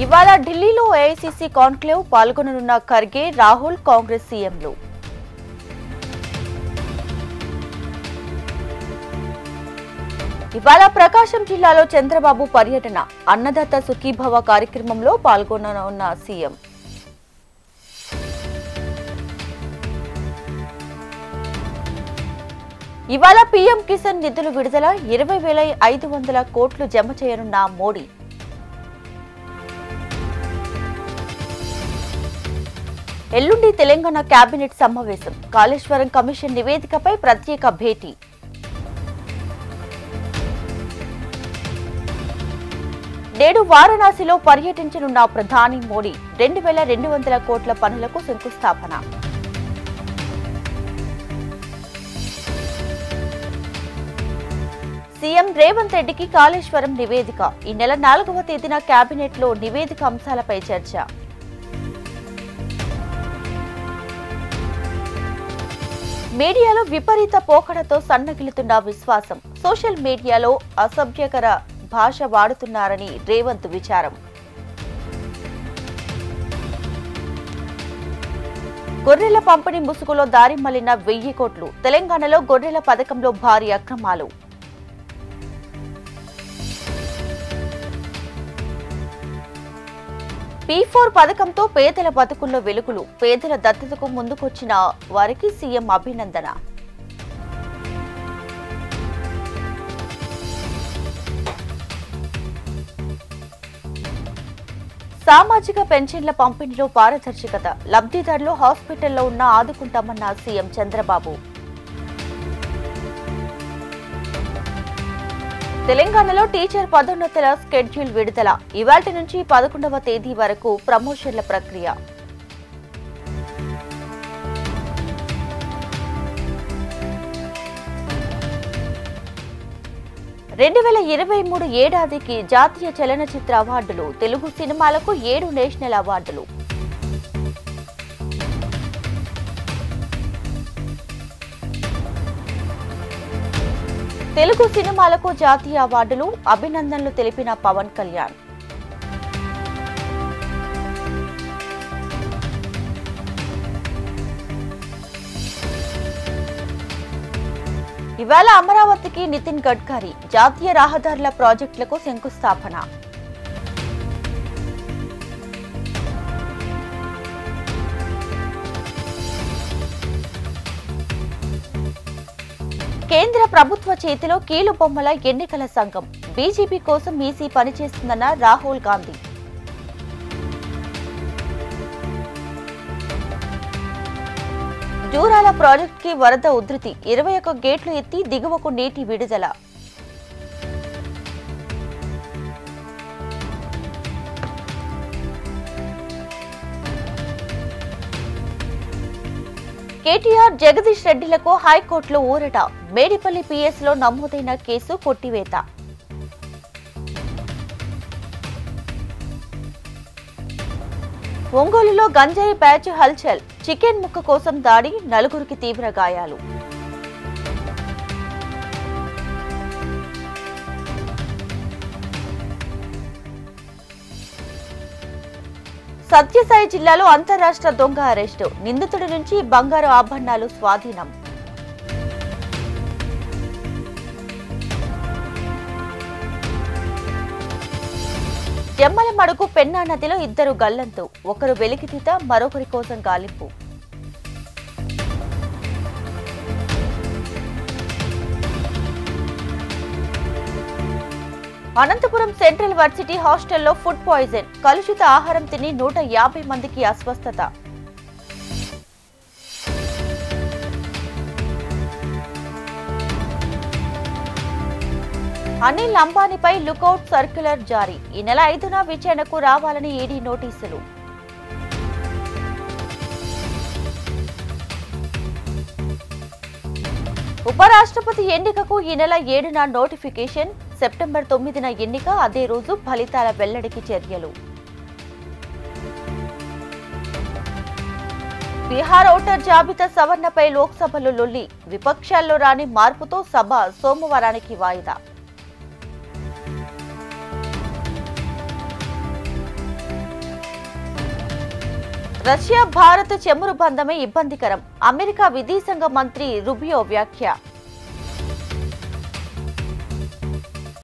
ఇవాళ ఢిల్లీలో AICC conclave పాల్గొననున్న Kharge, Rahul Congress సీఎంలు. ఇవాళ ప్రకాశం జిల్లాలో చంద్రబాబు పర్యటన, అన్నదాత సుఖీభవ కార్యక్రమంలో పాల్గొననున్న సీఎం. ఇవాళ పీఎం కిసాన్ నిధులు విడుదల, 20,500 కోట్లు జమ చేయనున్న మోడీ. ఎల్లుండి తెలంగాణ కేబినెట్ సమావేశం, కాళేశ్వరం కమిషన్ నివేదికపై ప్రత్యేక భేటీ. నేడు వారణాసిలో పర్యటించనున్న ప్రధాని మోడీ, 2,200 కోట్ల పనులకు శంకుస్థాపన. సీఎం రేవంత్ రెడ్డికి కాళేశ్వరం నివేదిక, ఈ నెల 4వ తేదీన కేబినెట్ లో నివేదిక అంశాలపై చర్చ. మీడియాలో విపరీత పోకడతో సన్నగిలుతున్న విశ్వాసం, సోషల్ మీడియాలో అసభ్యకర భాష వాడుతున్నారని రేవంత్ విచారం. గొర్రెల పంపిణీ ముసుగులో దారి మళ్లిన 1000 కోట్లు, తెలంగాణలో గొర్రెల పథకంలో భారీ అక్రమాలు. P4 పథకంతో పేదల బతుకుల్లో వెలుగులు, పేదల దత్తతకు ముందుకొచ్చిన వారికి సీఎం అభినందన. సామాజిక పెన్షన్ల పంపిణీలో పారదర్శకత, లబ్ధిదారులు హాస్పిటల్లో ఉన్న ఆదుకుంటామన్న సీఎం చంద్రబాబు. తెలంగాణలో టీచర్ పదోన్నతుల స్కెడ్యూల్ విడుదల, ఇవాల్టి నుంచి 11వ తేదీ వరకు ప్రమోషన్ల ప్రక్రియ. (2023) ఏడాదికి జాతీయ చలనచిత్ర అవార్డులు, తెలుగు సినిమాలకు 7 నేషనల్ అవార్డులు. తెలుగు సినిమాలకు జాతీయ అవార్డులు, అభినందనలు తెలిపిన పవన్ కళ్యాణ్. ఇవాళ అమరావతికి నితిన్ గడ్కరీ, జాతీయ రహదారుల ప్రాజెక్టులకు శంకుస్థాపన. కేంద్ర ప్రభుత్వ చేతిలో కీలుబొమ్మల ఎన్నికల సంఘం, బీజేపీ కోసం ఈసీ పనిచేస్తుందన్న రాహుల్ గాంధీ. జూరాల ప్రాజెక్టుకి వరద ఉధృతి, 21 గేట్లు ఎత్తి దిగువకు నీటి విడుదల. కేటీఆర్, జగదీష్ రెడ్డిలకు హైకోర్టులో ఊరట, మేడిపల్లి పిఎస్లో నమోదైన కేసు కొట్టివేత. ఒంగోలులో గంజాయి బ్యాచ్ హల్చల్, చికెన్ ముక్క కోసం దాడి, 4గురికి తీవ్ర గాయాలు. సత్యసాయి జిల్లాలో అంతరాష్ట్ర దొంగ అరెస్టు, నిందితుడి నుంచి బంగారు ఆభరణాలు స్వాధీనం. జమ్మలమడుగు పెన్నా నదిలో 2 గల్లంతు, ఒకరు వెలికితీత, మరొకరి కోసం గాలింపు. అనంతపురం సెంట్రల్ వర్సిటీ హాస్టల్లో ఫుడ్ పాయిజన్, కలుషిత ఆహారం తిని 150 మందికి అస్వస్థత. అనిల్ అంబానీపై లుకౌట్ సర్క్యులర్ జారీ, ఈ నెల 5న విచారణకు రావాలని ఈడీ నోటీసులు. ఉపరాష్ట్రపతి ఎన్నికకు ఈ నెల 7న నోటిఫికేషన్, సెప్టెంబర్ 9న ఎన్నిక, అదే రోజు ఫలితాల వెల్లడికి చర్యలు. బీహార్ ఓటర్ జాబితా సవరణపై లోక్సభలో లొల్లి, విపక్షాల్లో రాని మార్పుతో సభ సోమవారానికి వాయిదా. రష్యా భారత్ చెమురు బంధమే ఇబ్బందికరం. అమెరికా విదేశాంగ మంత్రి రుబియో వ్యాఖ్య.